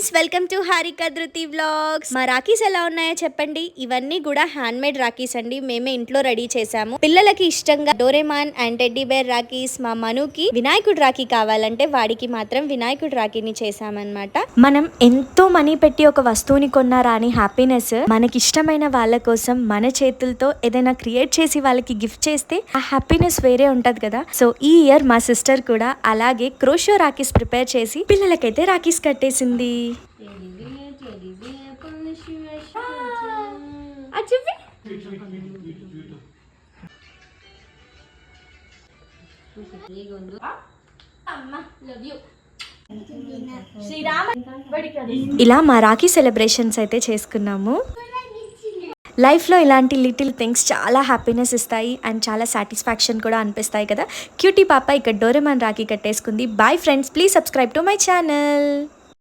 Friends, welcome to Harika ధృతి vlogs. మా రాఖీస్ ఎలా ఉన్నాయో చెప్పండి. ఇవన్నీ కూడా హ్యాండ్ మేడ్ రాఖీస్ అండి. మేమే ఇంట్లో రెడీ చేసాము. పిల్లలకి ఇష్టంగా Doraemon and teddy bear rakhis, మా మనుకి వినాయకుడు రాఖీ కావాలంటే వాడికి మాత్రం వినాయకుడు రాఖీని చేసామన్నమాట. మనం ఎంతో మనీ పెట్టి ఒక వస్తువుని కొన్నారా అని హ్యాపీనెస్ మనకి ఇష్టమైన వాళ్ళ కోసం మన చేతులతో ఏదైనా క్రియేట్ చేసి వాళ్ళకి గిఫ్ట్ చేస్తే ఆ హ్యాపీనెస్ వేరే ఉంటది కదా. సో ఈ ఇయర్ మా సిస్టర్ కూడా అలాగే క్రోషో రాఖీస్ ప్రిపేర్ చేసి పిల్లలకైతే రాఖీస్ కట్టేసింది. ఇలా మా రాఖీ సెలబ్రేషన్స్ అయితే చేసుకున్నాము. లైఫ్లో ఇలాంటి లిటిల్ థింగ్స్ చాలా హ్యాపీనెస్ ఇస్తాయి అండ్ చాలా సాటిస్ఫాక్షన్ కూడా అనిపిస్తాయి కదా. క్యూటీ పాప ఇక్కడ డోరేమాన్ రాఖీ కట్టేసుకుంది. Bye friends, please subscribe to my channel.